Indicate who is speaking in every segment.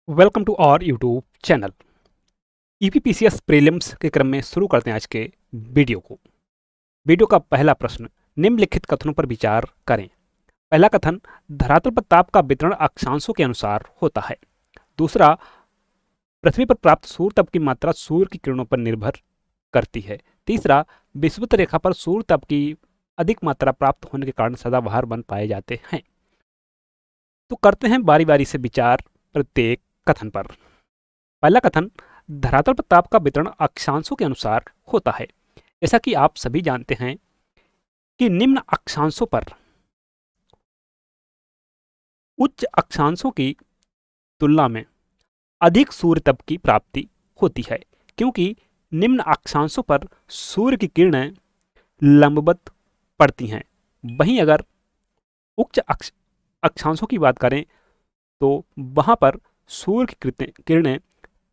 Speaker 1: Welcome to our YouTube channel. UPPCS prelims के क्रम में शुरू करते हैं आज के वीडियो को। वीडियो का पहला प्रश्न, निम्नलिखित कथनों पर विचार करें। पहला कथन, धरातल पर ताप का वितरण अक्षांशों के अनुसार होता है। दूसरा, पृथ्वी पर प्राप्त सूर्य ताप की मात्रा सूर्य की किरणों पर निर्भर करती है। तीसरा, विषुवत रेखा पर सूर्य ताप की अधिक मात्रा प्राप्त होने के कारण सदाबहार वन पाए जाते हैं। तो करते हैं बारी बारी से विचार प्रत्येक कथन पर। पहला कथन, धरातल पर ताप का वितरण अक्षांशों के अनुसार होता है। जैसा कि आप सभी जानते हैं कि निम्न अक्षांशों पर उच्च अक्षांशों की तुलना में अधिक सूर्य ताप की प्राप्ति होती है, क्योंकि निम्न अक्षांशों पर सूर्य की किरणें लंबवत पड़ती हैं। वहीं अगर उच्च अक्षांशों की बात करें तो वहां पर सूर्य की किरणें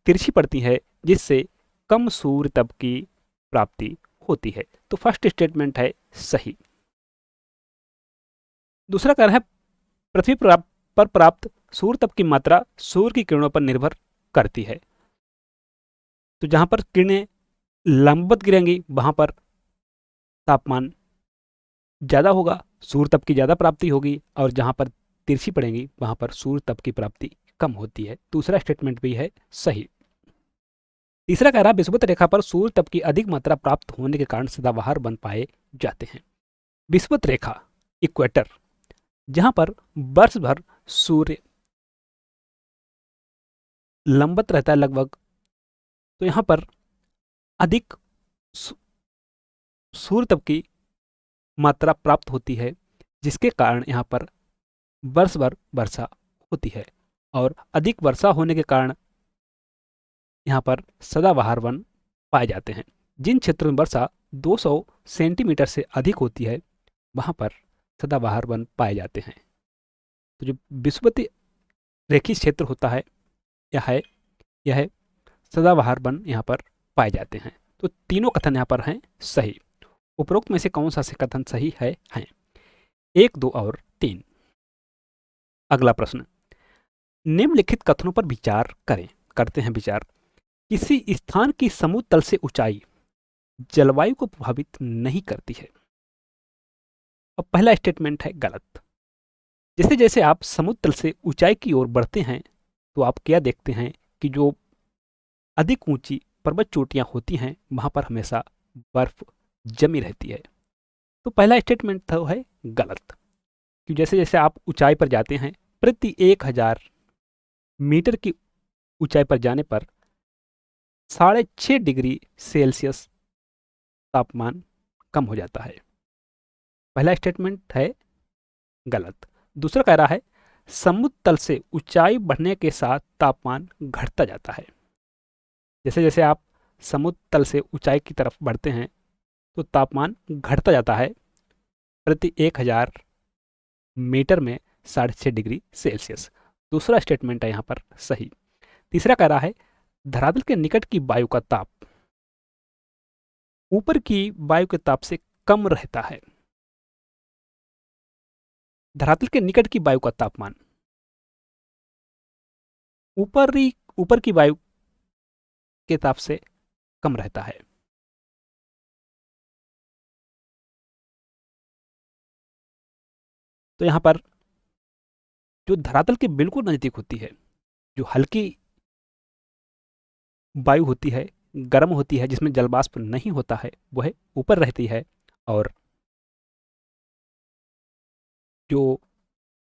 Speaker 1: तिरछी पड़ती है, जिससे कम सूर्य ताप की प्राप्ति होती है। तो फर्स्ट स्टेटमेंट है सही। दूसरा कारण है, पृथ्वी पर प्राप्त सूर्य ताप की मात्रा सूर्य की किरणों पर निर्भर करती है। तो जहां पर किरणें लंबवत गिरेंगी वहां पर तापमान ज्यादा होगा, सूर्य ताप की ज्यादा प्राप्ति होगी, और जहां पर तिरछी पड़ेंगी वहां पर सूर्य ताप की प्राप्ति कम होती है। दूसरा स्टेटमेंट भी है सही। तीसरा कह रहा है, विषुवत रेखा पर सूर्य ताप की अधिक मात्रा प्राप्त होने के कारण सदाबहार वन पाए जाते हैं। विषुवत रेखा, इक्वेटर, जहां पर वर्ष भर सूर्य लंबवत रहता है लगभग, तो यहां पर अधिक सूर्य ताप की मात्रा प्राप्त होती है, जिसके कारण यहां पर वर्ष भर वर्षा होती है, और अधिक वर्षा होने के कारण यहाँ पर सदाबहार वन पाए जाते हैं। जिन क्षेत्रों में वर्षा 200 सेंटीमीटर से अधिक होती है वहां पर सदाबहार वन पाए जाते हैं। तो जो विषुवत रेखीय क्षेत्र होता है यह सदाबहार वन यहाँ पर पाए जाते हैं। तो तीनों कथन यहाँ पर हैं सही। उपरोक्त में से कौन सा से कथन सही है? 1, 2 और 3। अगला प्रश्न, निम्नलिखित कथनों पर विचार करें। करते हैं विचार। किसी स्थान की समुद्र तल से ऊंचाई जलवायु को प्रभावित नहीं करती है। अब पहला स्टेटमेंट है गलत। जैसे जैसे आप समुद्र तल से ऊंचाई की ओर बढ़ते हैं तो आप क्या देखते हैं कि जो अधिक ऊंची पर्वत चोटियां होती हैं वहां पर हमेशा बर्फ जमी रहती है। तो पहला स्टेटमेंट तो है गलत, कि जैसे जैसे आप ऊंचाई पर जाते हैं, प्रति 1000 मीटर की ऊंचाई पर जाने पर 6.5 डिग्री सेल्सियस तापमान कम हो जाता है। पहला स्टेटमेंट है गलत। दूसरा कह रहा है, समुद्र तल से ऊंचाई बढ़ने के साथ तापमान घटता जाता है। जैसे जैसे आप समुद्र तल से ऊंचाई की तरफ बढ़ते हैं तो तापमान घटता जाता है, प्रति 1000 मीटर में 6.5 डिग्री सेल्सियस। दूसरा स्टेटमेंट है यहाँ पर सही। तीसरा कह रहा है, धरातल के निकट की वायु का ताप ऊपर की वायु के ताप से कम रहता है। धरातल के निकट की वायु का तापमान ऊपर की वायु के ताप से कम रहता है। तो यहां पर जो धरातल के बिल्कुल नजदीक होती है, जो हल्की वायु होती है, गर्म होती है, जिसमें जलवाष्प नहीं होता है, वह ऊपर रहती है, और जो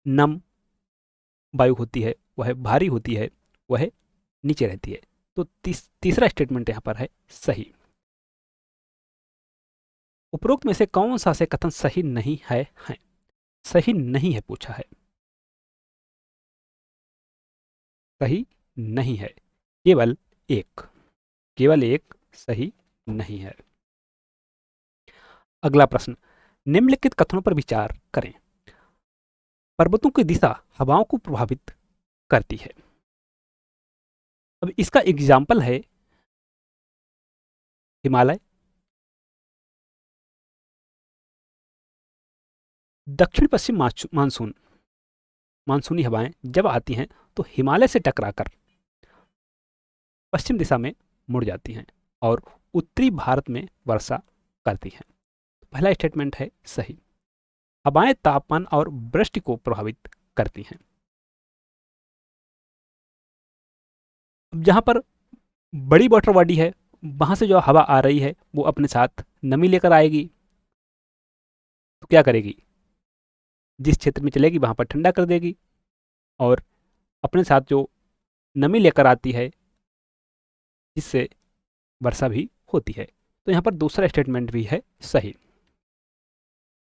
Speaker 1: नम वायु होती है वह भारी होती है, वह नीचे रहती है। तो तीसरा स्टेटमेंट यहां पर है सही। उपरोक्त में से कौन सा से कथन सही नहीं है? सही नहीं है पूछा है, सही नहीं है। केवल एक सही नहीं है। अगला प्रश्न, निम्नलिखित कथनों पर विचार करें। पर्वतों की दिशा हवाओं को प्रभावित करती है। अब इसका एग्जाम्पल है हिमालय। दक्षिण पश्चिम मानसूनी हवाएं जब आती हैं तो हिमालय से टकराकर पश्चिम दिशा में मुड़ जाती हैं और उत्तरी भारत में वर्षा करती हैं। पहला स्टेटमेंट है सही। हवाएं तापमान और वृष्टि को प्रभावित करती हैं। अब जहां पर बड़ी वाटर बॉडी है, वहां से जो हवा आ रही है वो अपने साथ नमी लेकर आएगी। तो क्या करेगी, जिस क्षेत्र में चलेगी वहां पर ठंडा कर देगी और अपने साथ जो नमी लेकर आती है जिससे वर्षा भी होती है। तो यहाँ पर दूसरा स्टेटमेंट भी है सही।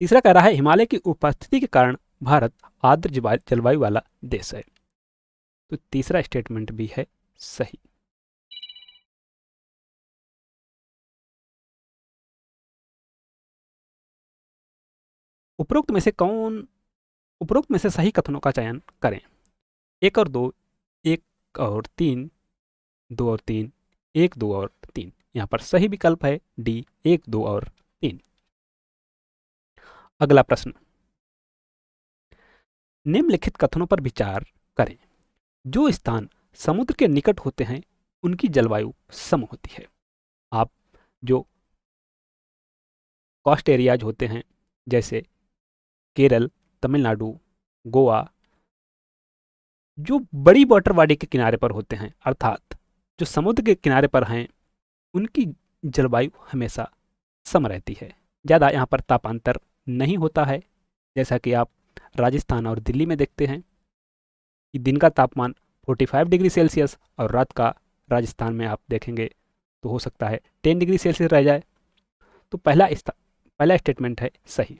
Speaker 1: तीसरा कह रहा है हिमालय की उपस्थिति के कारण भारत आर्द्र जलवायु वाला देश है। तो तीसरा स्टेटमेंट भी है सही। उपरोक्त में से कौन उपरोक्त में से सही कथनों का चयन करें। एक और दो, एक और तीन, दो और तीन, एक दो और तीन। यहाँ पर सही विकल्प है डी, एक दो और तीन। अगला प्रश्न, निम्नलिखित कथनों पर विचार करें। जो स्थान समुद्र के निकट होते हैं उनकी जलवायु सम होती है। आप जो कोस्ट एरियाज होते हैं जैसे केरल, तमिलनाडु, गोवा, जो बड़ी वाटर बॉडी के किनारे पर होते हैं अर्थात जो समुद्र के किनारे पर हैं, उनकी जलवायु हमेशा सम रहती है। ज़्यादा यहाँ पर तापांतर नहीं होता है। जैसा कि आप राजस्थान और दिल्ली में देखते हैं कि दिन का तापमान 45 डिग्री सेल्सियस और रात का राजस्थान में आप देखेंगे तो हो सकता है 10 डिग्री सेल्सियस रह जाए। तो पहला स्टेटमेंट है सही।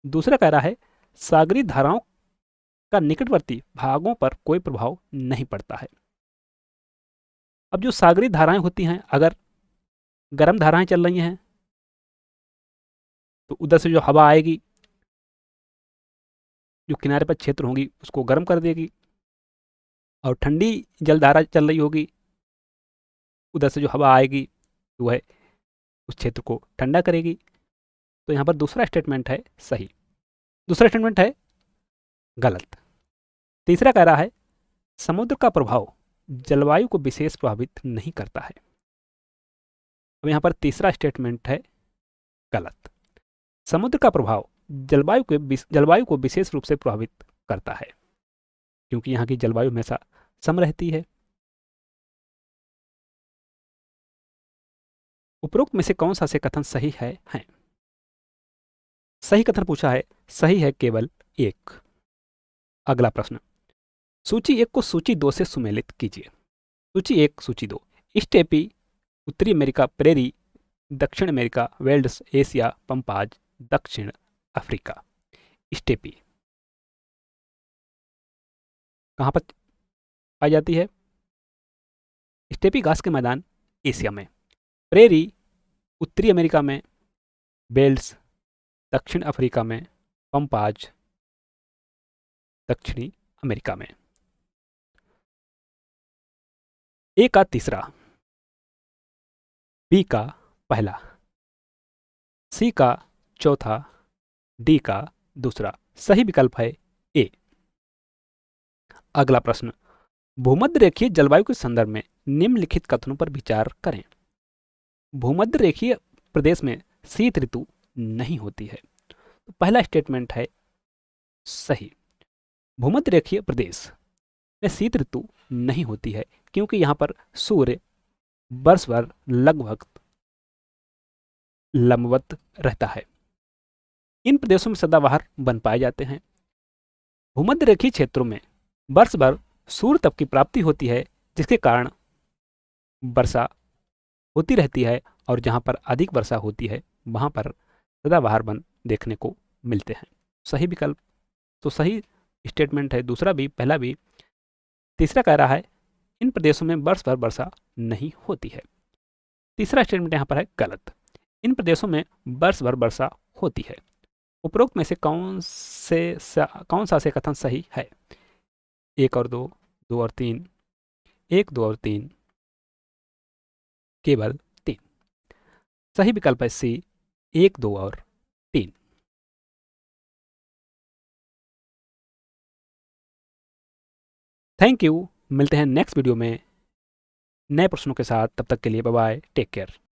Speaker 1: दूसरा कह रहा है सागरी धाराओं का निकटवर्ती भागों पर कोई प्रभाव नहीं पड़ता है। अब जो सागरी धाराएं होती हैं, अगर गर्म धाराएं चल रही हैं तो उधर से जो हवा आएगी, जो किनारे पर क्षेत्र होंगी उसको गर्म कर देगी, और ठंडी जलधारा चल रही होगी, उधर से जो हवा आएगी वो है उस क्षेत्र को ठंडा करेगी। तो यहाँ पर दूसरा स्टेटमेंट है सही। दूसरा स्टेटमेंट है गलत। तीसरा कह रहा है समुद्र का प्रभाव जलवायु को विशेष प्रभावित नहीं करता है। अब यहाँ पर तीसरा स्टेटमेंट है गलत। समुद्र का प्रभाव जलवायु को विशेष रूप से प्रभावित करता है क्योंकि यहाँ की जलवायु हमेशा सम रहती है। उपरोक्त में से कौन सा से कथन सही है। सही कथन पूछा है, सही है केवल एक। अगला प्रश्न, सूची एक को सूची दो से सुमेलित कीजिए। सूची एक, सूची दो। स्टेपी, उत्तरी अमेरिका, प्रेरी, दक्षिण अमेरिका, वेल्ड्स, एशिया, पंपाज, दक्षिण अफ्रीका। स्टेपी कहाँ पर पाई जाती है? स्टेपी घास के मैदान एशिया में, प्रेरी उत्तरी अमेरिका में, बेल्ट्स दक्षिण अफ्रीका में, पंपाज दक्षिणी अमेरिका में। ए का तीसरा, बी का पहला, सी का चौथा, डी का दूसरा। सही विकल्प है ए। अगला प्रश्न, भूमध्य रेखीय जलवायु के संदर्भ में निम्नलिखित कथनों पर विचार करें। भूमध्य रेखीय प्रदेश में शीत ऋतु नहीं होती है। तो पहला स्टेटमेंट है सही। भूमध्य रेखीय प्रदेश में शीत ऋतु नहीं होती है क्योंकि यहाँ पर सूर्य वर्ष भर लगभग लंबवत रहता है। इन प्रदेशों में सदाबहार वन पाए जाते हैं। भूमध्य रेखीय क्षेत्रों में वर्ष भर सूर्य तप की प्राप्ति होती है जिसके कारण वर्षा होती रहती है, और जहाँ पर अधिक वर्षा होती है वहाँ पर सदाबहार वन देखने को मिलते हैं। सही विकल्प तो सही स्टेटमेंट है दूसरा भी, पहला भी। तीसरा कह रहा है इन प्रदेशों में वर्ष भर वर्षा नहीं होती है। तीसरा स्टेटमेंट यहाँ पर है गलत। इन प्रदेशों में वर्ष भर वर्षा होती है। उपरोक्त में से कौन सा से कथन सही है? एक और दो, दो और तीन, एक, दो और तीन, केवल तीन। सही विकल्प है सी, एक, दो और तीन। Thank you. मिलते हैं नेक्स्ट वीडियो में। नए प्रश्नों के साथ। तब तक के लिए बाय बाय, टेक केयर।